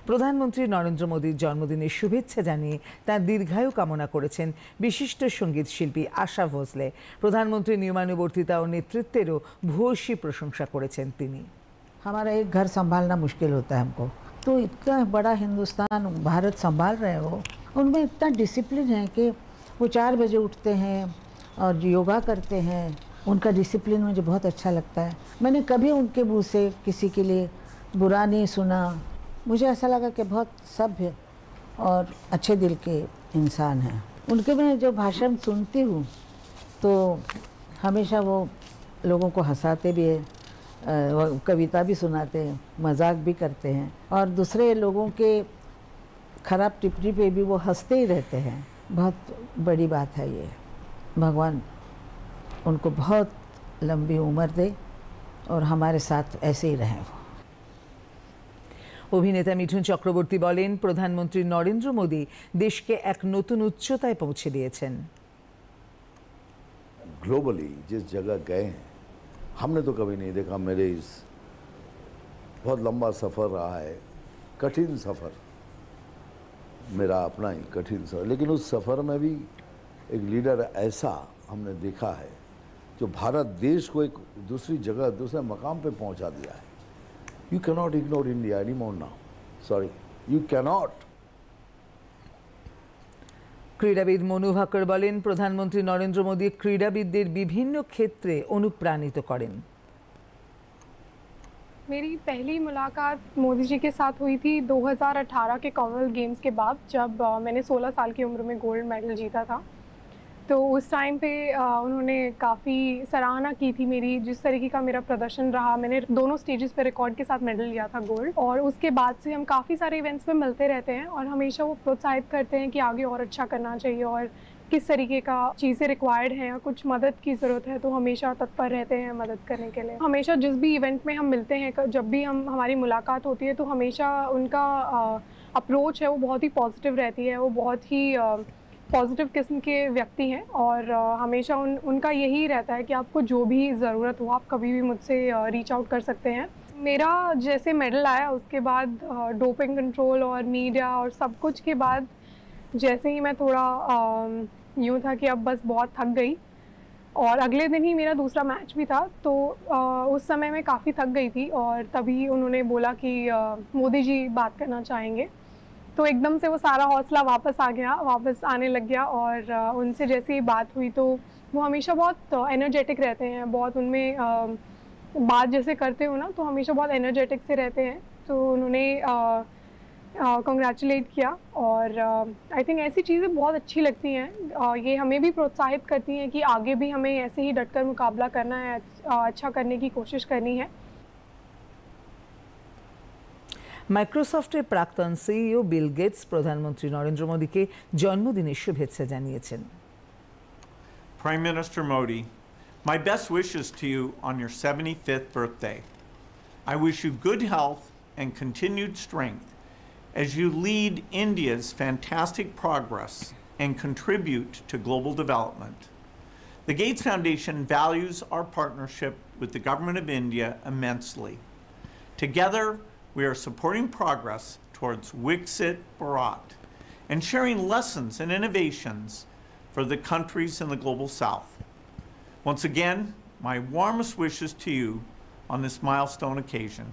প্রধানমন্ত্রী নরেন্দ্র মোদীর জন্মদিনের শুভেচ্ছা জানিয়ে তার দীর্ঘায়ু কামনা করেছেন বিশিষ্ট সঙ্গীত শিল্পী আশা ভোসলে। প্রধানমন্ত্রীর নিয়মানুবর্তিতা ও নেতৃত্বেরও ভূয়সী প্রশংসা করেছেন তিনি। हमारा एक घर संभालना मुश्किल होता है हमको, तो इतना बड़ा हिंदुस्तान भारत संभाल रहे हो, उनमें इतना डिसिप्लिन है कि वो 4 बजे उठते हैं और योगा करते हैं। उनका डिसिप्लिन मुझे बहुत अच्छा लगता है। मैंने कभी उनके मुँह से किसी के लिए बुरा नहीं सुना। मुझे ऐसा लगा कि बहुत सभ्य और अच्छे दिल के इंसान हैं। उनके मैं जो भाषण सुनती हूँ तो हमेशा वो लोगों को हंसाते भी हैं, कविता भी सुनाते हैं, मजाक भी करते हैं और दूसरे लोगों के खराब टिप्पणी पे भी वो हंसते ही रहते हैं। बहुत बड़ी बात है ये। भगवान उनको बहुत लंबी उम्र दे और हमारे साथ ऐसे ही रहें। অভিনেতা মিঠুন চক্রবর্তী বলেন, প্রধানমন্ত্রী নরেন্দ্র মোদী দেশকে এক নতুন উচ্চতায় পৌঁছে দিয়েছেন। ग्लोबली जिस जगह गए हैं हमने तो कभी नहीं देखा। मेरे इस बहुत लंबा सफ़र रहा है, कठिन सफ़र, मेरा अपना ही कठिन सफ़र, लेकिन उस सफ़र में भी एक लीडर ऐसा हमने देखा है जो भारत देश को एक दूसरी जगह, दूसरे मकाम पे पहुंचा दिया है। You cannot ignore India anymore now. Sorry, you cannot. ক্রীড়াবিদ মনু ভাকর বলেন, প্রধানমন্ত্রী নরেন্দ্র মোদী ক্রীড়াবিদদের বিভিন্ন ক্ষেত্রে অনুপ্রাণিত করেন। मेरी पहली मुलाकात मोदी जी के साथ हुई थी 2018 के कॉमनवेल्थ गेम्स के बाद, जब मैंने 16 साल की उम्र में गोल्ड मेडल जीता था। तो उस टाइम पे उन्होंने काफ़ी सराहना की थी मेरी, जिस तरीके का मेरा प्रदर्शन रहा। मैंने दोनों स्टेजेस पे रिकॉर्ड के साथ मेडल लिया था गोल्ड, और उसके बाद से हम काफ़ी सारे इवेंट्स में मिलते रहते हैं और हमेशा वो प्रोत्साहित करते हैं कि आगे और अच्छा करना चाहिए और किस तरीके का चीज़ें रिक्वायर्ड हैं या कुछ मदद की ज़रूरत है तो हमेशा तत्पर रहते हैं मदद करने के लिए। हमेशा जिस भी इवेंट में हम मिलते हैं, जब भी हमारी मुलाकात होती है तो हमेशा उनका अप्रोच है वो बहुत ही पॉजिटिव रहती है। वो बहुत ही पॉजिटिव किस्म के व्यक्ति हैं और हमेशा उनका यही रहता है कि आपको जो भी ज़रूरत हो आप कभी भी मुझसे रीच आउट कर सकते हैं। मेरा जैसे मेडल आया उसके बाद डोपिंग कंट्रोल और मीडिया और सब कुछ के बाद जैसे ही मैं थोड़ा यूँ था कि अब बस बहुत थक गई, और अगले दिन ही मेरा दूसरा मैच भी था, तो उस समय मैं काफ़ी थक गई थी और तभी उन्होंने बोला कि मोदी जी बात करना चाहेंगे। तो एकदम से वो सारा हौसला वापस आ गया, वापस आने लग गया, और उनसे जैसे ही बात हुई तो वो हमेशा बहुत एनर्जेटिक रहते हैं। बहुत उनमें बात जैसे करते हो ना तो हमेशा बहुत एनर्जेटिक से रहते हैं। तो उन्होंने कंग्रेचुलेट किया और आई थिंक ऐसी चीज़ें बहुत अच्छी लगती हैं। ये हमें भी प्रोत्साहित करती हैं कि आगे भी हमें ऐसे ही डटकर मुकाबला करना है, अच्छा करने की कोशिश करनी है। মাইক্রোসফটের প্রাক্তন সিইও বিল গেটস প্রধানমন্ত্রী নরেন্দ্র মোদীকে জন্মদিনের শুভেচ্ছা জানিয়েছেন। Prime Minister Modi, my best wishes to you on your 75th birthday. I wish you good health and continued strength as you lead India's fantastic progress and contribute to global development. The Gates Foundation values our partnership with the Government of India immensely. Together, we are supporting progress towards Viksit Bharat and sharing lessons and innovations for the countries in the global south. Once again, my warmest wishes to you on this milestone occasion.